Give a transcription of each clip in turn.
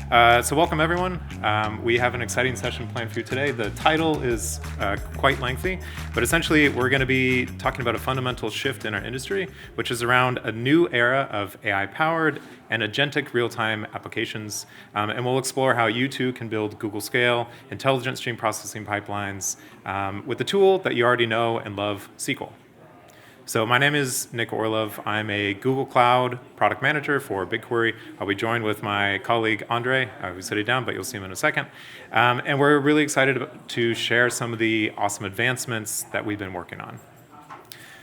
So welcome everyone. We have an exciting session planned for you today. The title is quite lengthy, but essentially we're going to be talking about a fundamental shift in our industry, which is around a new era of AI-powered and agentic real-time applications. And we'll explore how you too can build Google scale, intelligent stream processing pipelines with the tool that you already know and love, SQL. So my name is Nick Orlove. I'm a Google Cloud product manager for BigQuery. I'll be joined with my colleague Andriy, who's sitting down, but you'll see him in a second. And we're really excited to share some of the awesome advancements that we've been working on.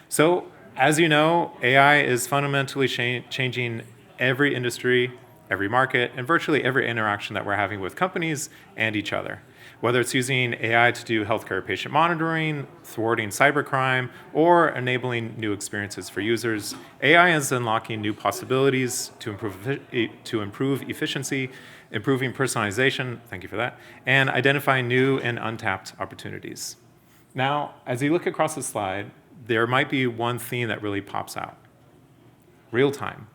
So as you know, AI is fundamentally changing every industry, every market, and virtually every interaction that we're having with companies and each other. Whether it's using AI to do healthcare patient monitoring, thwarting cybercrime, or enabling new experiences for users, AI is unlocking new possibilities to improve efficiency, improving personalization, thank you for that, and identifying new and untapped opportunities. Now, as you look across the slide, there might be one theme that really pops out: real time.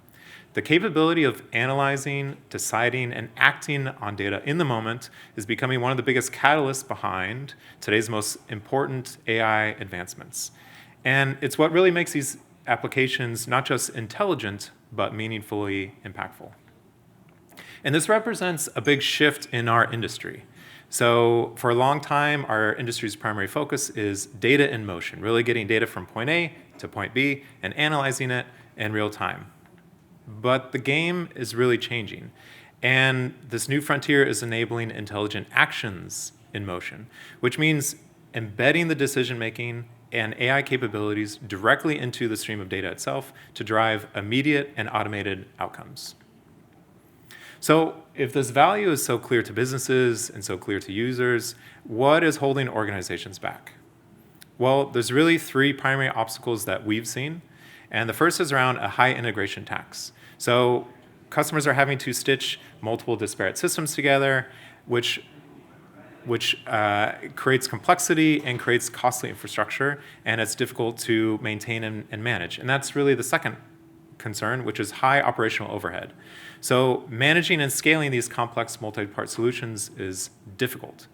The capability of analyzing, deciding, and acting on data in the moment is becoming one of the biggest catalysts behind today's most important AI advancements. And it's what really makes these applications not just intelligent, but meaningfully impactful. And this represents a big shift in our industry. So for a long time, our industry's primary focus is data in motion, really getting data from point A to point B and analyzing it in real time. But the game is really changing. And this new frontier is enabling intelligent actions in motion, which means embedding the decision-making and AI capabilities directly into the stream of data itself to drive immediate and automated outcomes. So if this value is so clear to businesses and so clear to users, what is holding organizations back? Well, there's really three primary obstacles that we've seen. And the first is around a high integration tax. So customers are having to stitch multiple disparate systems together, which creates complexity and creates costly infrastructure, and it's difficult to maintain and manage. And that's really the second concern, which is high operational overhead. So managing and scaling these complex multi-part solutions is difficult.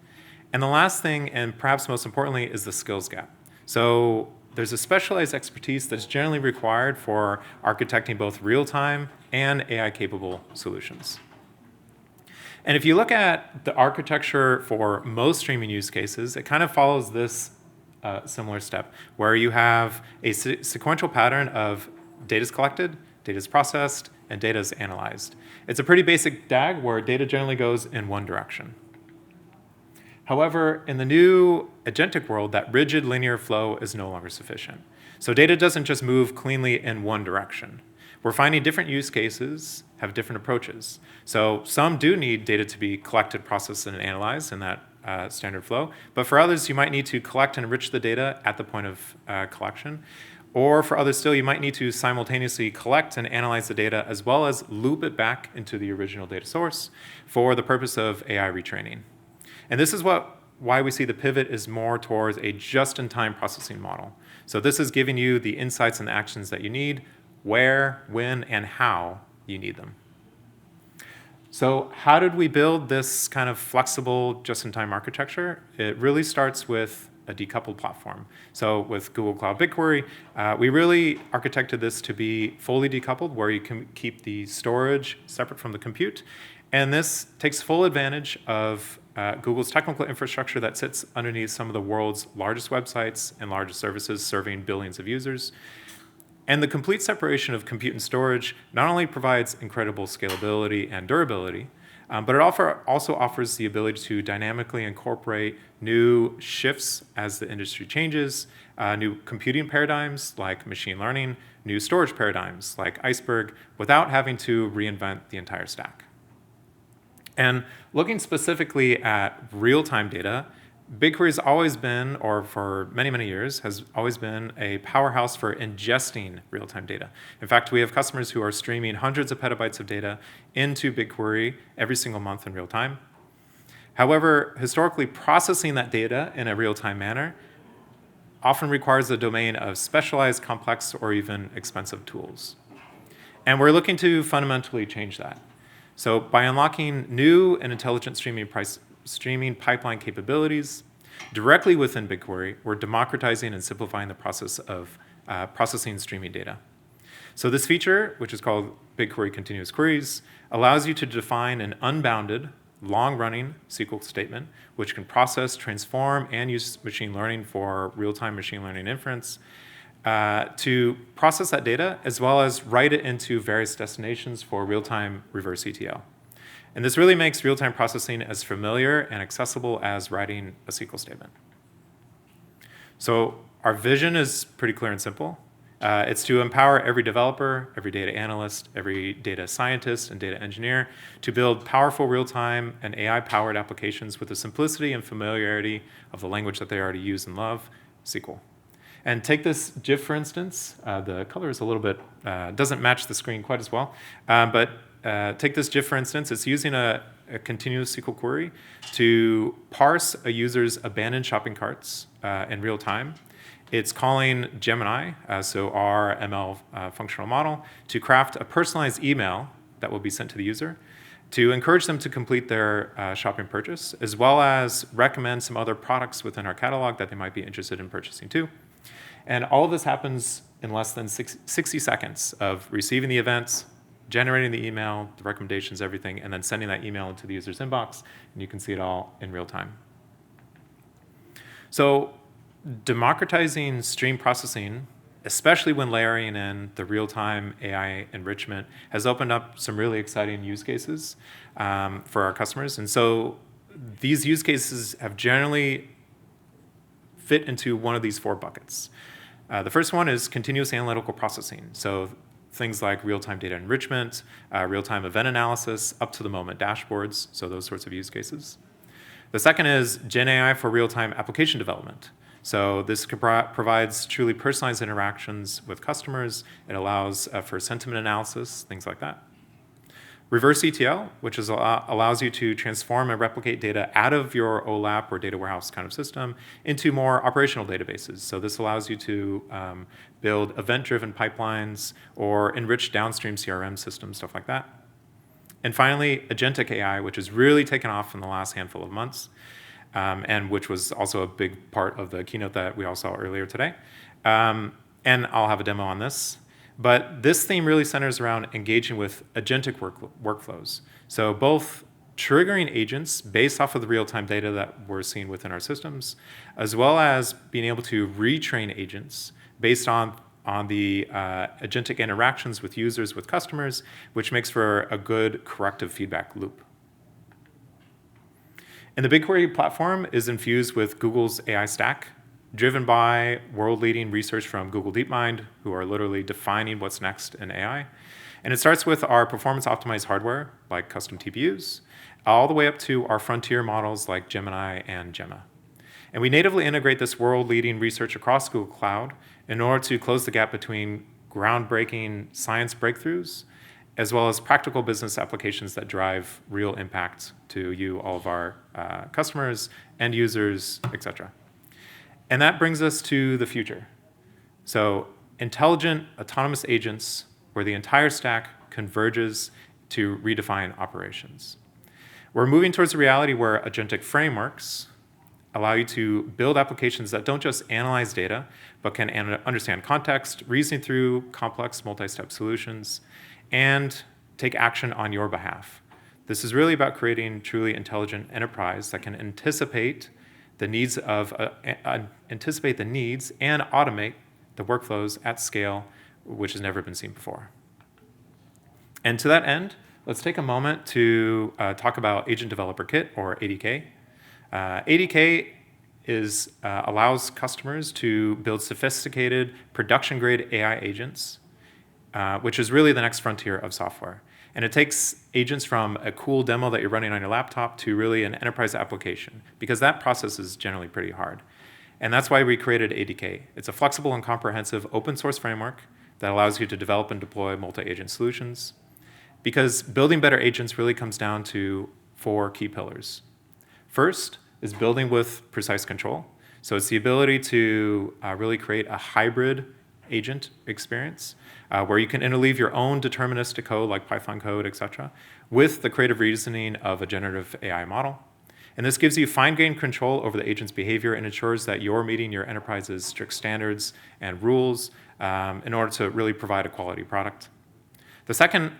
And the last thing, and perhaps most importantly, is the skills gap. So there's a specialized expertise that's generally required for architecting both real-time and AI-capable solutions. And if you look at the architecture for most streaming use cases, it kind of follows this similar step, where you have a sequential pattern of data is collected, data is processed, and data is analyzed. It's a pretty basic DAG where data generally goes in one direction. However, in the new agentic world, that rigid linear flow is no longer sufficient. So data doesn't just move cleanly in one direction. We're finding different use cases have different approaches. So some do need data to be collected, processed, and analyzed in that standard flow. But for others, you might need to collect and enrich the data at the point of collection. Or for others still, you might need to simultaneously collect and analyze the data as well as loop it back into the original data source for the purpose of AI retraining. And this is why we see the pivot is more towards a just-in-time processing model. So this is giving you the insights and actions that you need, where, when, and how you need them. So how did we build this kind of flexible just-in-time architecture? It really starts with a decoupled platform. So with Google Cloud BigQuery, we really architected this to be fully decoupled, where you can keep the storage separate from the compute. And this takes full advantage of Google's technical infrastructure that sits underneath some of the world's largest websites and largest services serving billions of users. And the complete separation of compute and storage not only provides incredible scalability and durability, but it also offers the ability to dynamically incorporate new shifts as the industry changes, new computing paradigms like machine learning, new storage paradigms like Iceberg, without having to reinvent the entire stack. And looking specifically at real-time data, BigQuery has always been, or for many, many years, has always been a powerhouse for ingesting real-time data. In fact, we have customers who are streaming hundreds of petabytes of data into BigQuery every single month in real time. However, historically, processing that data in a real-time manner often requires the domain of specialized, complex, or even expensive tools. And we're looking to fundamentally change that. So by unlocking new and intelligent streaming pipeline capabilities directly within BigQuery, we're democratizing and simplifying the process of processing streaming data. So this feature, which is called BigQuery Continuous Queries, allows you to define an unbounded, long-running SQL statement, which can process, transform, and use machine learning for real-time machine learning inference to process that data, as well as write it into various destinations for real-time reverse ETL. And this really makes real-time processing as familiar and accessible as writing a SQL statement. So our vision is pretty clear and simple. It's to empower every developer, every data analyst, every data scientist and data engineer to build powerful real-time and AI-powered applications with the simplicity and familiarity of the language that they already use and love, SQL. And take this GIF, for instance. The color is a little bit, doesn't match the screen quite as well. But take this GIF, for instance. It's using a continuous SQL query to parse a user's abandoned shopping carts in real time. It's calling Gemini, so our ML functional model, to craft a personalized email that will be sent to the user to encourage them to complete their shopping purchase, as well as recommend some other products within our catalog that they might be interested in purchasing too. And all of this happens in less than 60 seconds of receiving the events, generating the email, the recommendations, everything, and then sending that email into the user's inbox, and you can see it all in real time. So democratizing stream processing, especially when layering in the real-time AI enrichment, has opened up some really exciting use cases for our customers. And so these use cases have generally fit into one of these 4 buckets. The first one is continuous analytical processing. So things like real-time data enrichment, real-time event analysis, up-to-the-moment dashboards, so those sorts of use cases. The second is Gen AI for real-time application development. So this provides truly personalized interactions with customers. It allows for sentiment analysis, things like that. Reverse ETL, which allows you to transform and replicate data out of your OLAP or data warehouse kind of system into more operational databases. So this allows you to build event-driven pipelines or enrich downstream CRM systems, stuff like that. And finally, agentic AI, which has really taken off in the last handful of months, and which was also a big part of the keynote that we all saw earlier today. And I'll have a demo on this. But this theme really centers around engaging with agentic workflows. So both triggering agents based off of the real-time data that we're seeing within our systems, as well as being able to retrain agents based on the agentic interactions with users, with customers, which makes for a good corrective feedback loop. And the BigQuery platform is infused with Google's AI stack, driven by world-leading research from Google DeepMind, who are literally defining what's next in AI. And it starts with our performance-optimized hardware, like custom TPUs, all the way up to our frontier models like Gemini and Gemma. And we natively integrate this world-leading research across Google Cloud in order to close the gap between groundbreaking science breakthroughs as well as practical business applications that drive real impact to you, all of our customers, end users, et cetera. And that brings us to the future. So intelligent, autonomous agents where the entire stack converges to redefine operations. We're moving towards a reality where agentic frameworks allow you to build applications that don't just analyze data, but can understand context, reason through complex multi-step solutions, and take action on your behalf. This is really about creating truly intelligent enterprise that can anticipate the needs and automate the workflows at scale, which has never been seen before. And to that end, let's take a moment to talk about Agent Developer Kit, or ADK. ADK allows customers to build sophisticated production-grade AI agents, which is really the next frontier of software. And it takes agents from a cool demo that you're running on your laptop to really an enterprise application, because that process is generally pretty hard. And that's why we created ADK. It's a flexible and comprehensive open source framework that allows you to develop and deploy multi-agent solutions. Because building better agents really comes down to 4 key pillars. First is building with precise control. So it's the ability to really create a hybrid agent experience, where you can interleave your own deterministic code, like Python code, etc., with the creative reasoning of a generative AI model. And this gives you fine-grained control over the agent's behavior and ensures that you're meeting your enterprise's strict standards and rules in order to really provide a quality product. The second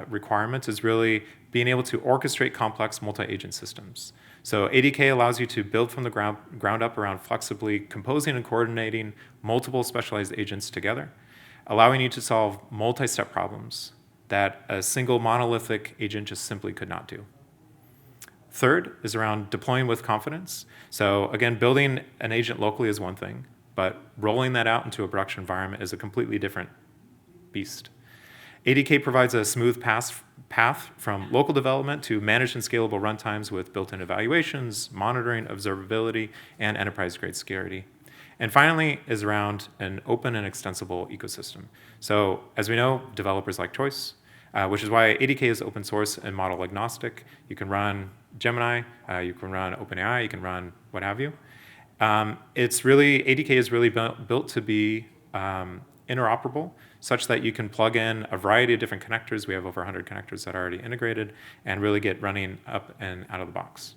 requirement is really being able to orchestrate complex multi-agent systems. So ADK allows you to build from the ground up around flexibly composing and coordinating multiple specialized agents together, allowing you to solve multi-step problems that a single monolithic agent just simply could not do. Third is around deploying with confidence. So again, building an agent locally is one thing, but rolling that out into a production environment is a completely different beast. ADK provides a smooth path from local development to managed and scalable runtimes with built-in evaluations, monitoring, observability, and enterprise-grade security. And finally is around an open and extensible ecosystem. So as we know, developers like choice, which is why ADK is open source and model agnostic. You can run Gemini, you can run OpenAI, you can run what have you. ADK is really built to be interoperable, such that you can plug in a variety of different connectors. We have over 100 connectors that are already integrated and really get running up and out of the box.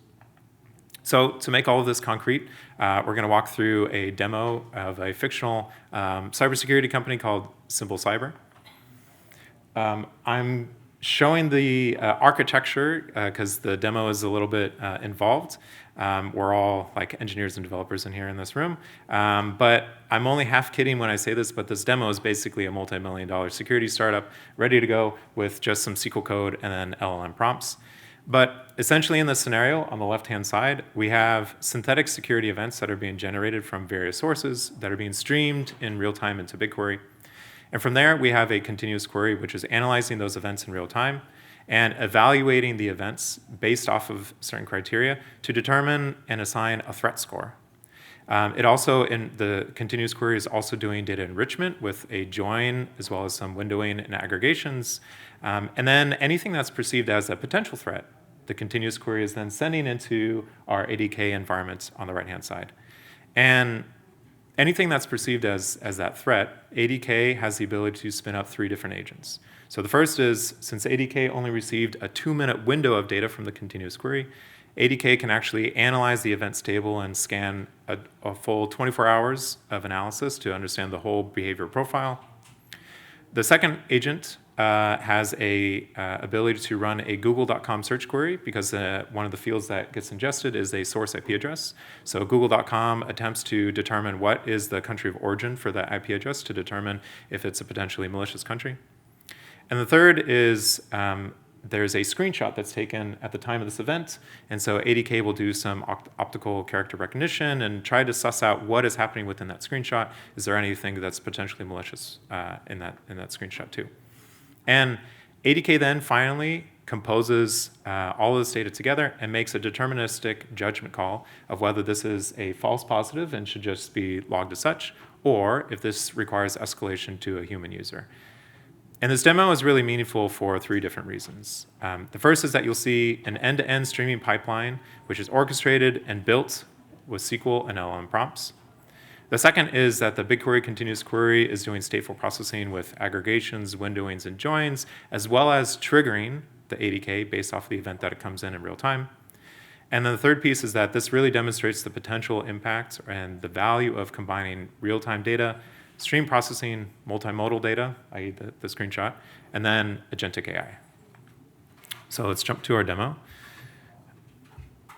So to make all of this concrete, we're going to walk through a demo of a fictional cybersecurity company called Simple Cyber. I'm showing the architecture because the demo is a little bit involved. We're all like engineers and developers in here in this room. But I'm only half kidding when I say this, but this demo is basically a multi-million-dollar security startup ready to go with just some SQL code and then LLM prompts. But essentially in this scenario, on the left-hand side, we have synthetic security events that are being generated from various sources that are being streamed in real time into BigQuery. And from there, we have a continuous query, which is analyzing those events in real time and evaluating the events based off of certain criteria to determine and assign a threat score. The continuous query is also doing data enrichment with a join, as well as some windowing and aggregations. And then anything that's perceived as a potential threat, the continuous query is then sending into our ADK environment on the right-hand side. And anything that's perceived as that threat, ADK has the ability to spin up 3 different agents. So the first is, since ADK only received a 2-minute window of data from the continuous query, ADK can actually analyze the events table and scan a full 24 hours of analysis to understand the whole behavior profile. The second agent has a ability to run a google.com search query because one of the fields that gets ingested is a source IP address. So google.com attempts to determine what is the country of origin for that IP address to determine if it's a potentially malicious country. And the third is there's a screenshot that's taken at the time of this event, and so ADK will do some optical character recognition and try to suss out what is happening within that screenshot. Is there anything that's potentially malicious in that screenshot too? And ADK then finally composes all of this data together and makes a deterministic judgment call of whether this is a false positive and should just be logged as such, or if this requires escalation to a human user. And this demo is really meaningful for 3 different reasons. The first is that you'll see an end-to-end streaming pipeline, which is orchestrated and built with SQL and LLM prompts. The second is that the BigQuery continuous query is doing stateful processing with aggregations, windowings, and joins, as well as triggering the ADK based off the event that it comes in real time. And then the third piece is that this really demonstrates the potential impact and the value of combining real-time data, stream processing, multimodal data, i.e. the screenshot, and then agentic AI. So let's jump to our demo.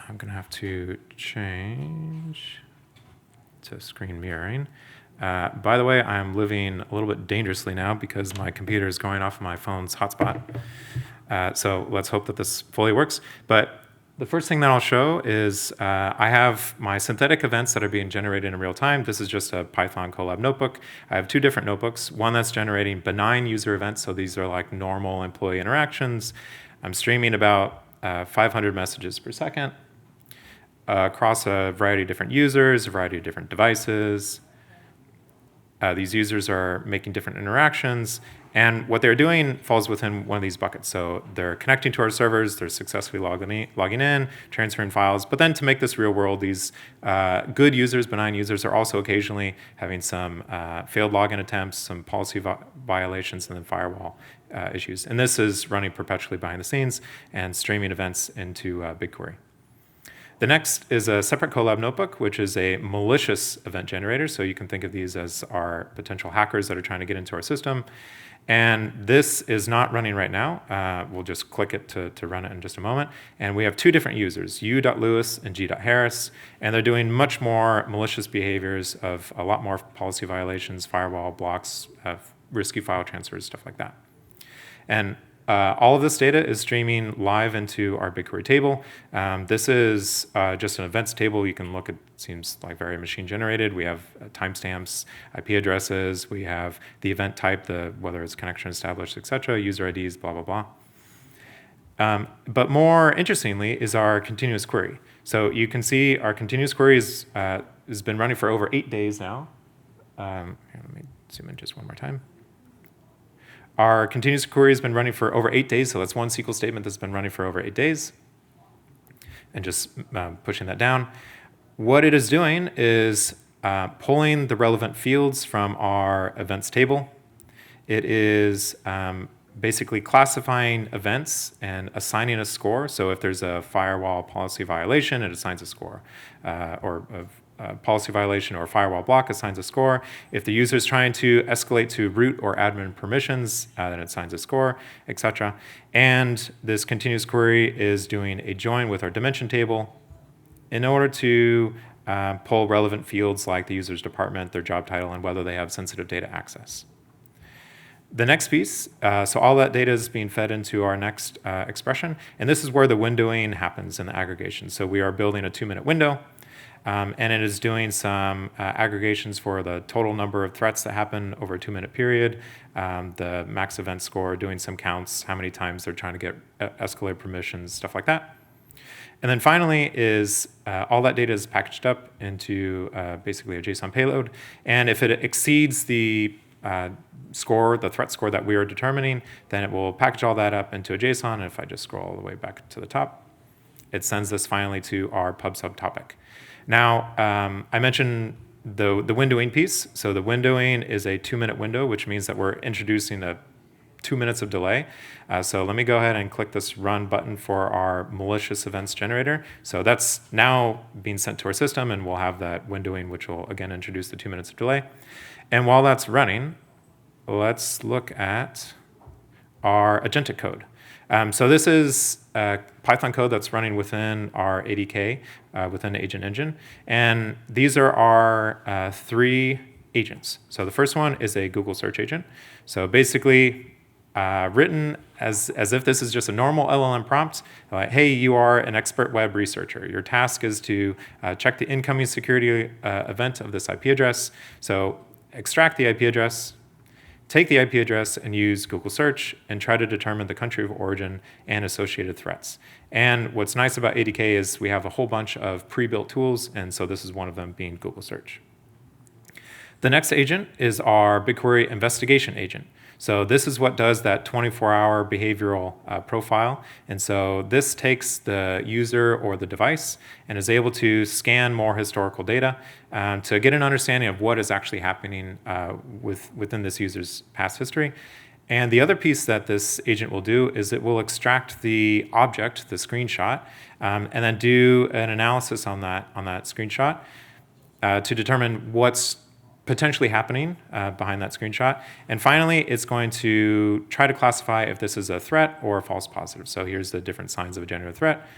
I'm going to have to change to screen mirroring. By the way, I'm living a little bit dangerously now because my computer is going off my phone's hotspot. So let's hope that this fully works. But the first thing that I'll show is I have my synthetic events that are being generated in real time. This is just a Python Colab notebook. I have 2 different notebooks, one that's generating benign user events, so these are like normal employee interactions. I'm streaming about 500 messages per second across a variety of different users, a variety of different devices. These users are making different interactions, and what they're doing falls within one of these buckets. So they're connecting to our servers, they're successfully logging in, transferring files. But then to make this real world, these good users, benign users, are also occasionally having some failed login attempts, some policy violations, and then firewall issues. And this is running perpetually behind the scenes and streaming events into BigQuery. The next is a separate Colab notebook, which is a malicious event generator. So you can think of these as our potential hackers that are trying to get into our system. And this is not running right now. We'll just click it to run it in just a moment. And we have two different users, u.lewis and g.harris. And they're doing much more malicious behaviors of a lot more policy violations, firewall blocks, risky file transfers, stuff like that. And all of this data is streaming live into our BigQuery table. This is just an events table. You can look at, seems like very machine generated. We have timestamps, IP addresses. We have the event type, whether it's connection established, et cetera, user IDs, blah, blah, blah. But more interestingly is our continuous query. So you can see our continuous query has been running for over 8 days now. Here, let me zoom in just one more time. Our continuous query has been running for over 8 days, so that's one SQL statement that's been running for over 8 days. And just pushing that down. What it is doing is pulling the relevant fields from our events table. It is basically classifying events and assigning a score. So if there's a firewall policy violation, it assigns a score, or a policy violation or firewall block assigns a score. If the user is trying to escalate to root or admin permissions, then it assigns a score, etc. And this continuous query is doing a join with our dimension table in order to pull relevant fields like the user's department, their job title, and whether they have sensitive data access. The next piece, so all that data is being fed into our next expression, and this is where the windowing happens in the aggregation. So we are building a 2-minute window. And it is doing some aggregations for the total number of threats that happen over a 2-minute period, the max event score, doing some counts, how many times they're trying to get escalated permissions, stuff like that. And then finally is all that data is packaged up into basically a JSON payload. And if it exceeds the score, the threat score that we are determining, then it will package all that up into a JSON. And if I just scroll all the way back to the top, it sends this finally to our pub sub topic. Now, I mentioned the windowing piece. So the windowing is a 2-minute window, which means that we're introducing a 2 minutes of delay. So let me go ahead and click this run button for our malicious events generator. So that's now being sent to our system, and we'll have that windowing, which will again introduce the 2 minutes of delay. And while that's running, let's look at our agentic code. So this is Python code that's running within our ADK, within the agent engine. And these are our 3 agents. So the first one is a Google search agent. So basically written as if this is just a normal LLM prompt. Like, hey, you are an expert web researcher. Your task is to check the incoming security event of this IP address. So extract the IP address, take the IP address and use Google search and try to determine the country of origin and associated threats. And what's nice about ADK is we have a whole bunch of pre-built tools, and so this is one of them being Google search. The next agent is our BigQuery investigation agent. So this is what does that 24-hour behavioral profile. And so this takes the user or the device and is able to scan more historical data to get an understanding of what is actually happening within this user's past history. And the other piece that this agent will do is it will extract the object, the screenshot, and then do an analysis on that screenshot to determine what's potentially happening behind that screenshot. And finally, it's going to try to classify if this is a threat or a false positive. So here's the different signs of a generative threat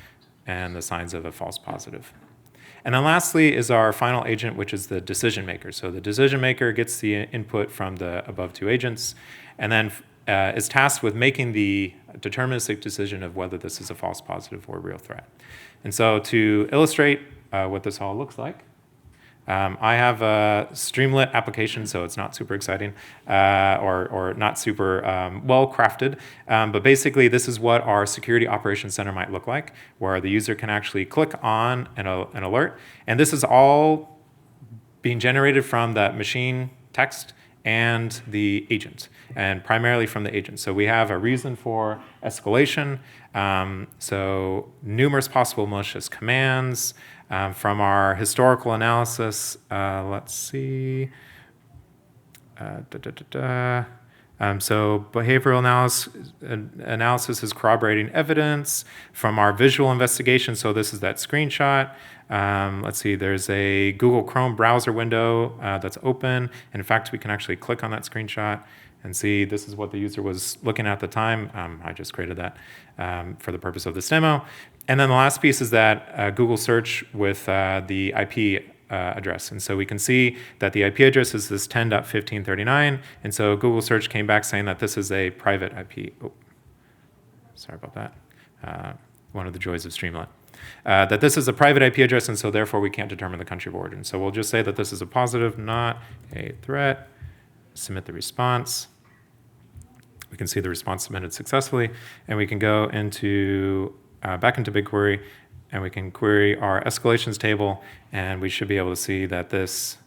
and the signs of a false positive. And then lastly is our final agent, which is the decision maker. So the decision maker gets the input from the above 2 agents and then is tasked with making the deterministic decision of whether this is a false positive or a real threat. And so to illustrate what this all looks like, I have a Streamlit application, so it's not super exciting or not super well crafted. But basically, this is what our security operations center might look like, where the user can actually click on an alert. And this is all being generated from that machine text. and the agent, and primarily from the agent. So we have a reason for escalation. So numerous possible malicious commands. From our historical analysis, let's see. So behavioral analysis is corroborating evidence from our visual investigation. So this is that screenshot. Let's see, there's a Google Chrome browser window that's open. In fact, we can actually click on that screenshot and see this is what the user was looking at the time. I just created that for the purpose of this demo. And then the last piece is that Google search with the IP address. And so we can see that the IP address is this 10.1539. And so Google search came back saying that this is a private IP. Oh, sorry about that. One of the joys of Streamlit. That this is a private IP address, and so therefore we can't determine the country of origin. So we'll just say that this is a positive, not a threat. Submit the response. We can see the response submitted successfully, and we can go into back into BigQuery, and we can query our escalations table, and we should be able to see that this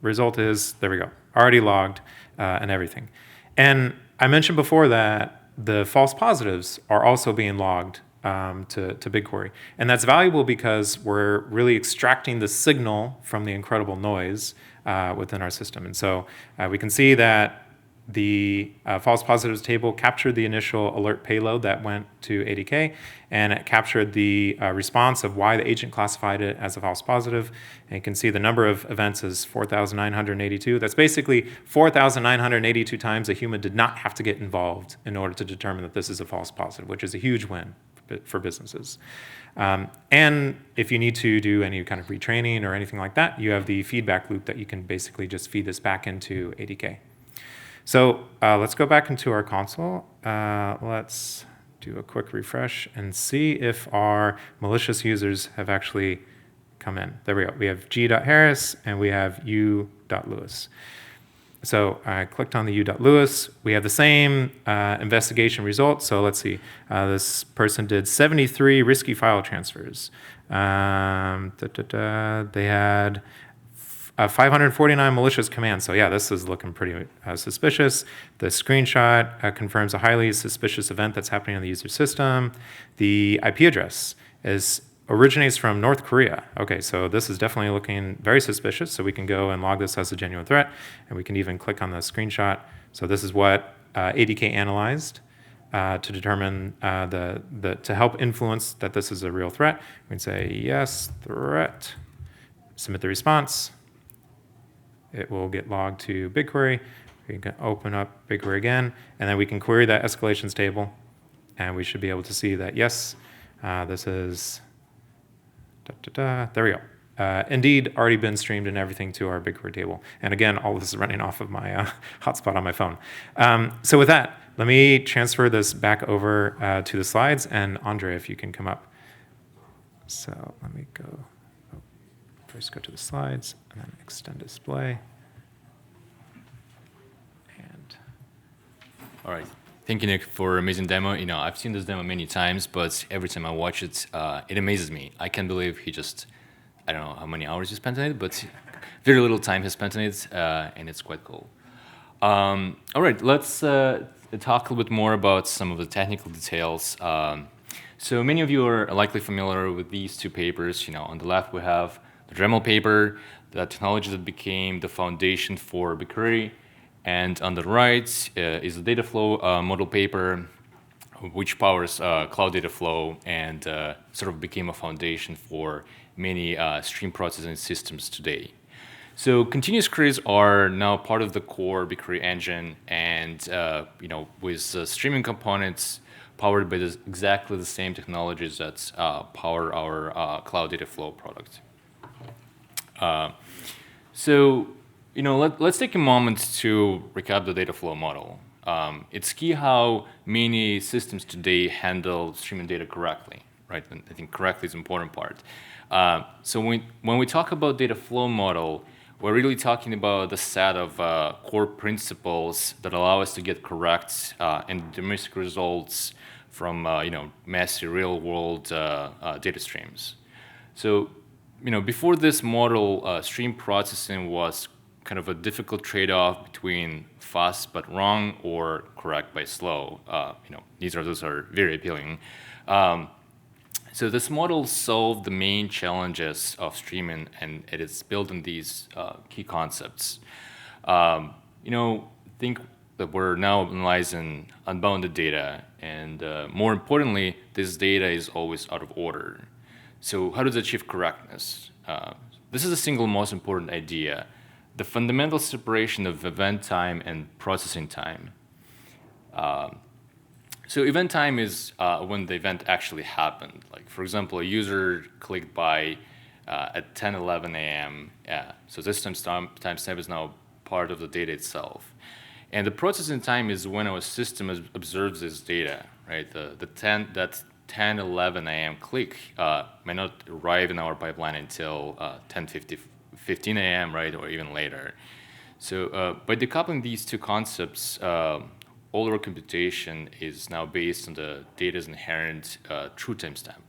result is, there we go, already logged and everything. And I mentioned before that the false positives are also being logged to BigQuery. And that's valuable because we're really extracting the signal from the incredible noise within our system. And so we can see that the false positives table captured the initial alert payload that went to ADK, and it captured the response of why the agent classified it as a false positive. And you can see the number of events is 4,982. That's basically 4,982 times a human did not have to get involved in order to determine that this is a false positive, which is a huge win for businesses. And if you need to do any kind of retraining or anything like that, you have the feedback loop that you can basically just feed this back into ADK. So let's go back into our console. Let's do a quick refresh and see if our malicious users have actually come in. There we go. We have g.harris and we have u.lewis. So I clicked on the u.lewis. We have the same investigation results. So let's see. This person did 73 risky file transfers. They had 549 malicious commands. So yeah, this is looking pretty suspicious. The screenshot confirms a highly suspicious event that's happening on the user system. The IP address originates from North Korea. Okay, so this is definitely looking very suspicious. So we can go and log this as a genuine threat, and we can even click on the screenshot. So this is what ADK analyzed to determine to help influence that this is a real threat. We can say yes, threat, submit the response. It will get logged to BigQuery. We can open up BigQuery again, and then we can query that escalations table, and we should be able to see that, yes, this is, there we go. Indeed, already been streamed and everything to our BigQuery table. And again, all of this is running off of my hotspot on my phone. So with that, let me transfer this back over to the slides, and Andriy, if you can come up. So let me go. First go to the slides, and then extend display. And all right. Thank you, Nick, for an amazing demo. You know, I've seen this demo many times, but every time I watch it, it amazes me. I can't believe he just, I don't know how many hours he spent on it, but very little time he spent on it, and it's quite cool. All right, let's talk a little bit more about some of the technical details. So many of you are likely familiar with these two papers. You know, on the left we have the Dremel paper, the technology that became the foundation for BigQuery, and on the right is the data flow model paper, which powers cloud data flow and sort of became a foundation for many stream processing systems today. So continuous queries are now part of the core BigQuery engine, and you know, with streaming components powered by exactly the same technologies that power our cloud data flow product. So, you know, let's take a moment to recap the data flow model. It's key how many systems today handle streaming data correctly, right? And I think correctly is an important part. So when we talk about data flow model, we're really talking about the set of core principles that allow us to get correct and deterministic results from you know, messy real-world data streams. So, you know, before this model, stream processing was kind of a difficult trade-off between fast but wrong or correct by slow. Those are very appealing. So this model solved the main challenges of streaming, and it is built on these key concepts. Think that we're now analyzing unbounded data, and more importantly, this data is always out of order. So how does it achieve correctness? This is the single most important idea, the fundamental separation of event time and processing time. So event time is when the event actually happened. Like, for example, a user clicked buy at 10:11 a.m. So this timestamp is now part of the data itself. And the processing time is when our system observes this data, right? That 10:11 a.m. click may not arrive in our pipeline until 10:15 a.m., right, or even later. So by decoupling these two concepts, all our computation is now based on the data's inherent true timestamp.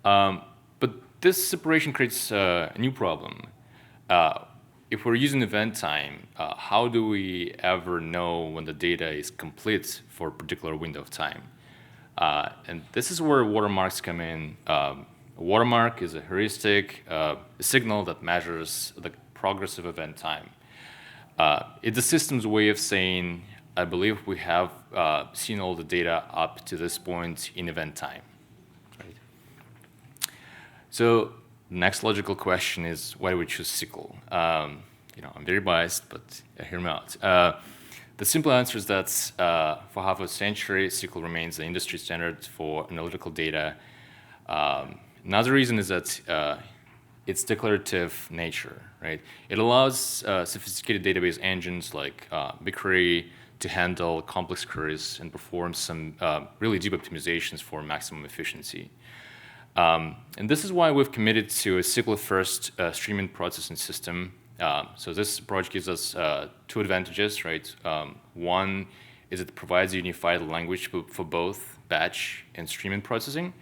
But this separation creates a new problem. If we're using event time, how do we ever know when the data is complete for a particular window of time? And this is where watermarks come in. A watermark is a heuristic, a signal that measures the progress of event time. It's the system's way of saying, I believe we have seen all the data up to this point in event time. Right? So next logical question is, why do we choose SQL? I'm very biased, but hear me out. The simple answer is that for half a century, SQL remains the industry standard for analytical data. Another reason is that its declarative nature, right? It allows sophisticated database engines like BigQuery to handle complex queries and perform some really deep optimizations for maximum efficiency. And this is why we've committed to a SQL-first streaming processing system. So this approach gives us two advantages, right? One is it provides a unified language for both batch and streaming processing,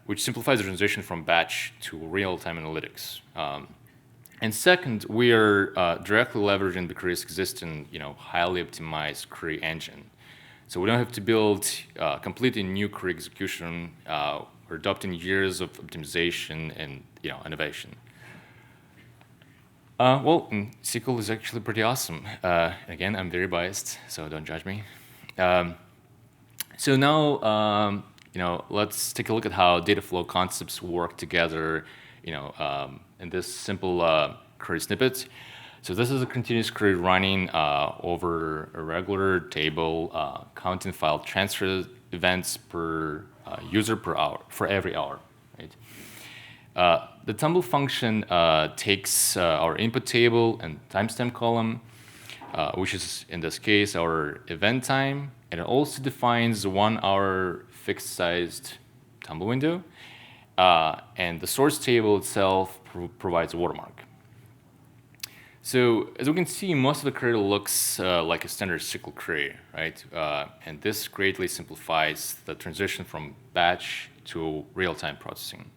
which simplifies the transition from batch to real-time analytics. And second, we are directly leveraging BigQuery's existing, highly optimized query engine. So we don't have to build completely new query execution. We're adopting years of optimization and innovation. SQL is actually pretty awesome. Again, I'm very biased, so don't judge me. So now, let's take a look at how data flow concepts work together, in this simple query snippet. So this is a continuous query running over a regular table, counting file transfer events per user per hour, for every hour, right? The tumble function takes our input table and timestamp column, which is in this case our event time, and it also defines 1 hour fixed sized tumble window, and the source table itself provides a watermark. So as we can see, most of the query looks like a standard SQL query, right? And this greatly simplifies the transition from batch to real-time processing.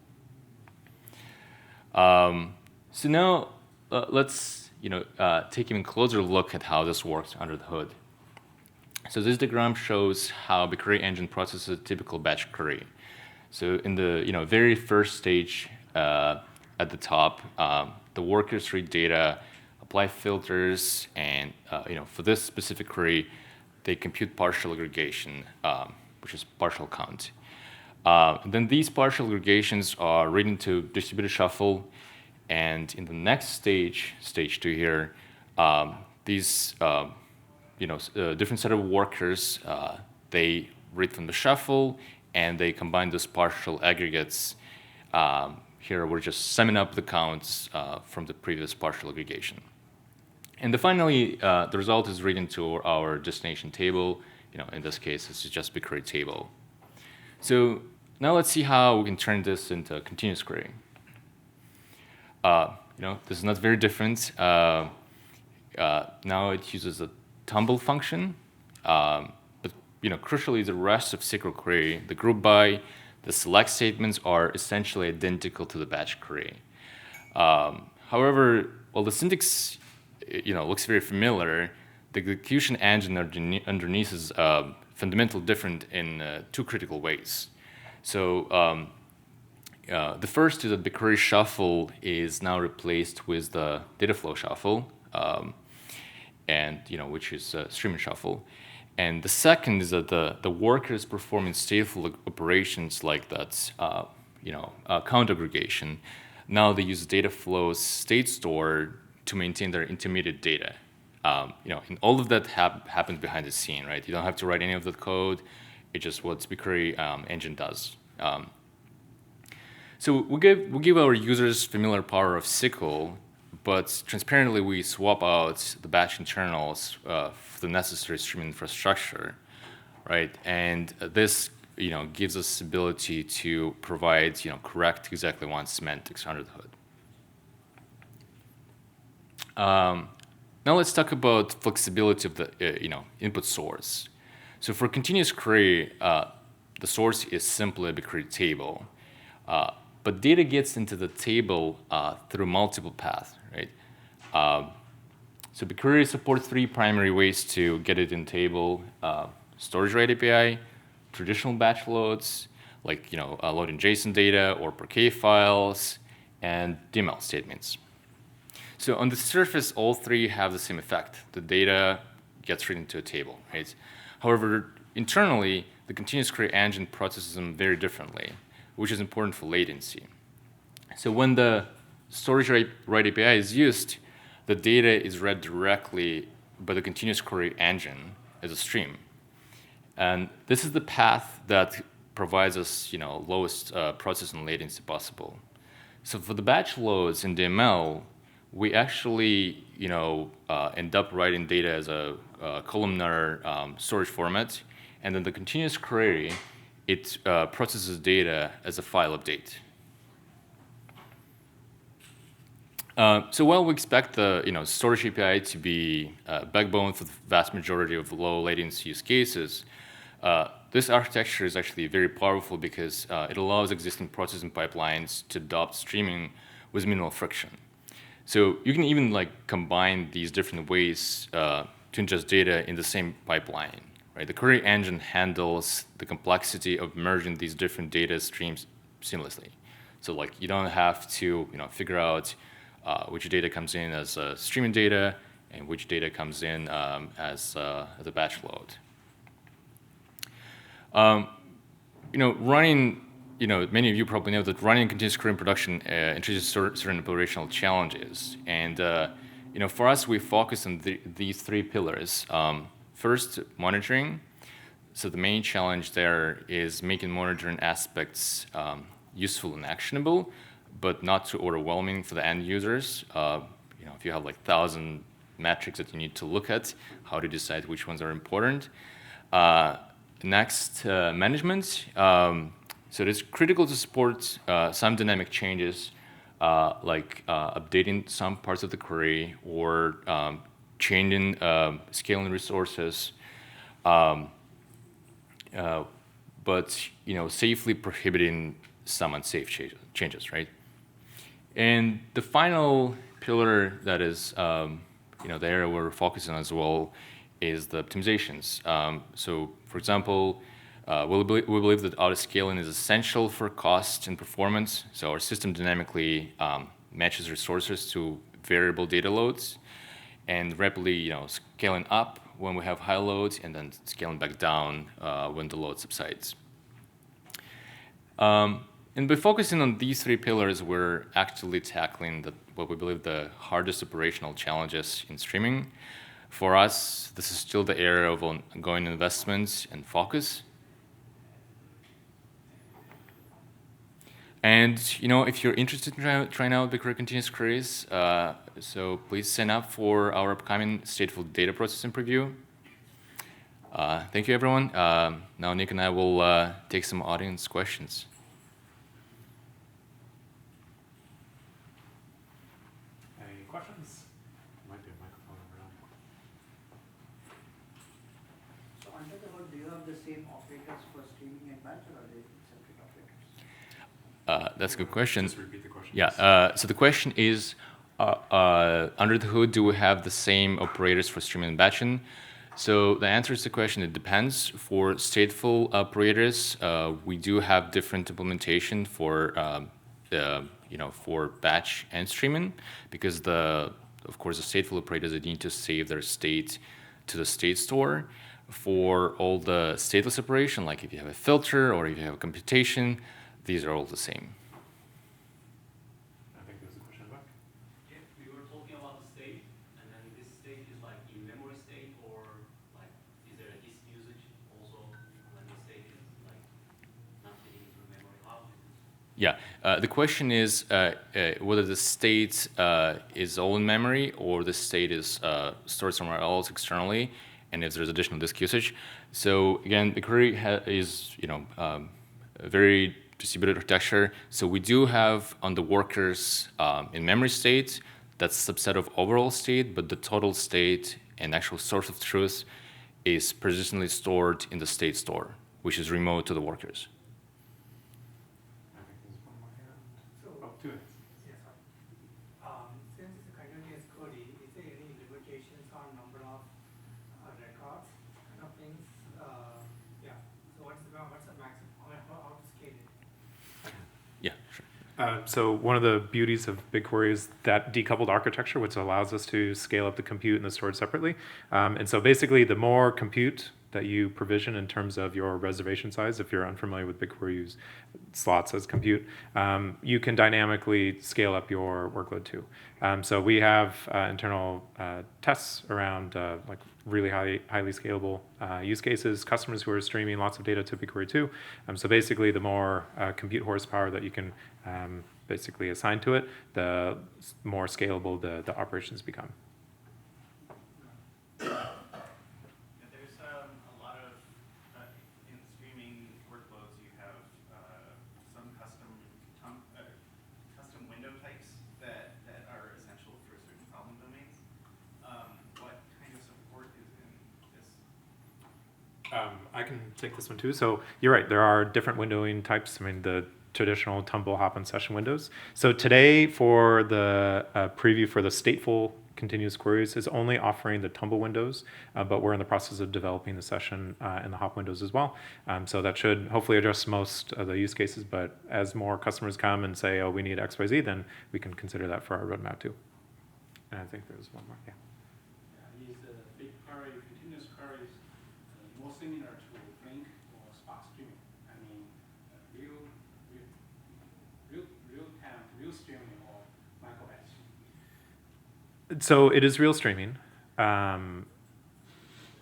So now let's take an even closer look at how this works under the hood. So this diagram shows how BigQuery engine processes a typical batch query. So in the very first stage at the top, the workers read data, apply filters, and for this specific query, they compute partial aggregation, which is partial count. Then these partial aggregations are read into distributed shuffle, and in the next stage 2 here, these different set of workers, they read from the shuffle, and they combine those partial aggregates. Here we're just summing up the counts from the previous partial aggregation. And finally, the result is read into our destination table. In this case, this is just BigQuery table. So now let's see how we can turn this into a continuous query. This is not very different. Now it uses a tumble function, but crucially, the rest of SQL query, the group by, the select statements are essentially identical to the batch query. However, while the syntax looks very familiar, the execution engine underneath is fundamentally different in two critical ways. So the first is that BigQuery shuffle is now replaced with the data flow shuffle, and which is streaming shuffle. And the second is that the workers performing stateful operations like that, count aggregation. Now they use data flow's state store to maintain their intermediate data. And all of that happens behind the scene, right? You don't have to write any of the code. It's just what BigQuery engine does. So we give our users familiar power of SQL, but transparently we swap out the batch internals for the necessary streaming infrastructure, right? And this gives us ability to provide correct exactly one semantics under the hood. Now let's talk about flexibility of the input source. So for continuous query, the source is simply a BigQuery table, but data gets into the table through multiple paths, right? So BigQuery supports three primary ways to get it in table: storage write API, traditional batch loads, like loading JSON data or Parquet files, and DML statements. So on the surface, all three have the same effect. The data gets written into a table, right? However, internally, the continuous query engine processes them very differently, which is important for latency. So when the storage write API is used, the data is read directly by the continuous query engine as a stream. And this is the path that provides us lowest processing latency possible. So for the batch loads in DML, we actually end up writing data as a columnar storage format, and then the continuous query, it processes data as a file update. So while we expect the storage API to be backbone for the vast majority of low latency use cases, this architecture is actually very powerful because it allows existing processing pipelines to adopt streaming with minimal friction. So you can even combine these different ways to ingest data in the same pipeline, right? The query engine handles the complexity of merging these different data streams seamlessly. So you don't have to figure out which data comes in as streaming data and which data comes in as a batch load. Running, many of you probably know that running continuous query in production introduces certain operational challenges. And for us, we focus on these three pillars. First, monitoring. So the main challenge there is making monitoring aspects useful and actionable, but not too overwhelming for the end users. If you have 1,000 metrics that you need to look at, how to decide which ones are important. Next, management. So it is critical to support some dynamic changes, updating some parts of the query or changing scaling resources, but safely prohibiting some unsafe changes, right? And the final pillar that is the area we're focusing on as well is the optimizations. So for example, we believe that auto-scaling is essential for cost and performance. So our system dynamically matches resources to variable data loads and rapidly scaling up when we have high loads and then scaling back down when the load subsides. And by focusing on these three pillars, we're actually tackling what we believe the hardest operational challenges in streaming. For us, this is still the area of ongoing investments and focus. And if you're interested in trying out BigQuery continuous queries, so please sign up for our upcoming stateful data processing preview. Thank you, everyone. Now Nick and I will take some audience questions. Any questions? Might be a microphone around. So under the hood, do you have the same operators for streaming and batch, or are they separate operators? That's a good question. Just repeat the question. Yeah. So the question is, Under the hood, do we have the same operators for streaming and batching? So the answer to the question, it depends. For stateful operators, we do have different implementation for for batch and streaming, because of course the stateful operators, they need to save their state to the state store. For all the stateless operation, like if you have a filter or if you have a computation, these are all the same. I think there's a question back. If we were talking about the state, and then this state is like in-memory state, or like is there a disk usage also when the state is like not getting into memory? How is it? Yeah, the question is whether the state is all in memory or the state is stored somewhere else externally, and if there's additional disk usage. So again, BigQuery is a very distributed architecture. So we do have on the workers in memory state, that's a subset of overall state, but the total state and actual source of truth is persistently stored in the state store, which is remote to the workers. I think there's one more here. So, Oh, two minutes. yes, sir. Since it's a continuous query, is there any limitations on number of records, kind of things? Yeah. So what's the maximum? How to scale it? Yeah, sure. So one of the beauties of BigQuery is that decoupled architecture, which allows us to scale up the compute and the storage separately. And so basically, the more compute that you provision in terms of your reservation size, if you're unfamiliar with BigQuery, use slots as compute, you can dynamically scale up your workload too. So we have internal tests around like really highly scalable use cases, customers who are streaming lots of data to BigQuery too. So basically, the more compute horsepower that you can basically assign to it, the more scalable the operations become. There's a lot of, in streaming workloads, you have some custom window types that are essential for certain problem domains. What kind of support is in this? I can take this one too. So you're right, there are different windowing types. I mean, the traditional tumble, hop, and session windows. So today, for the preview for the stateful continuous queries, is only offering the tumble windows, but we're in the process of developing the session and the hop windows as well. So that should hopefully address most of the use cases, but as more customers come and say, oh, we need X, Y, Z, then we can consider that for our roadmap too. And I think there's one more, yeah. Is BigQuery continuous queries more similar to Flink or Spark streaming? I mean, real streaming or micro batch? So it is real streaming.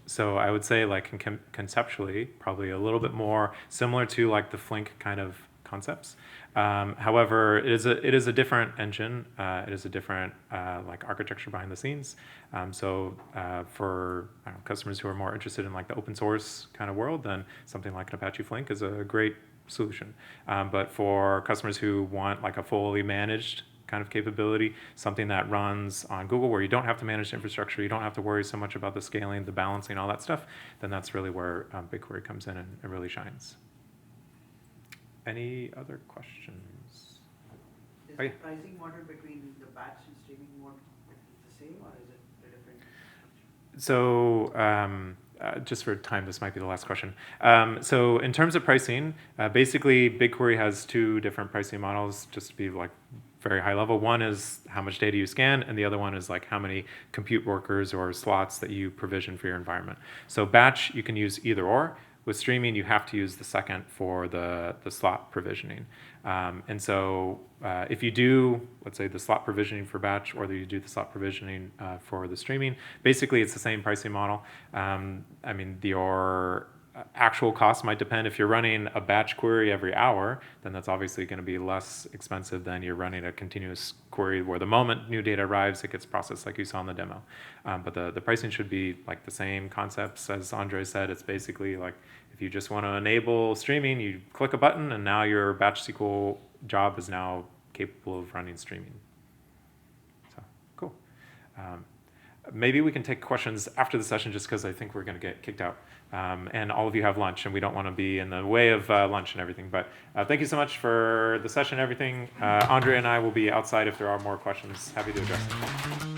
So I would say, like, conceptually, probably a little bit more similar to like the Flink kind of concepts. However, it is a different engine. It is a different like architecture behind the scenes. So for customers who are more interested in like the open source kind of world, then something like an Apache Flink is a great solution. But for customers who want like a fully managed kind of capability, something that runs on Google where you don't have to manage the infrastructure, you don't have to worry so much about the scaling, the balancing, all that stuff, then that's really where BigQuery comes in and really shines. Any other questions? Is Oh, yeah. the pricing model between the batch and streaming mode the same, or is it a different structure? So just for time, this might be the last question. So in terms of pricing, basically BigQuery has two different pricing models, just to be like very high level. One is how much data you scan, and the other one is like how many compute workers or slots that you provision for your environment. So batch, you can use either or. With streaming, you have to use the second for the slot provisioning. And so if you do, let's say, the slot provisioning for batch, or you do the slot provisioning for the streaming, basically it's the same pricing model. I mean, your actual cost might depend. If you're running a batch query every hour, then that's obviously going to be less expensive than you're running a continuous query where the moment new data arrives, it gets processed like you saw in the demo. But the pricing should be like the same concepts as Andriy said. It's basically like if you just want to enable streaming, you click a button and now your batch SQL job is now capable of running streaming. So cool. maybe we can take questions after the session just because I think we're going to get kicked out. And all of you have lunch, and we don't want to be in the way of lunch and everything. But thank you so much for the session and everything. Andriy and I will be outside if there are more questions. Happy to address them.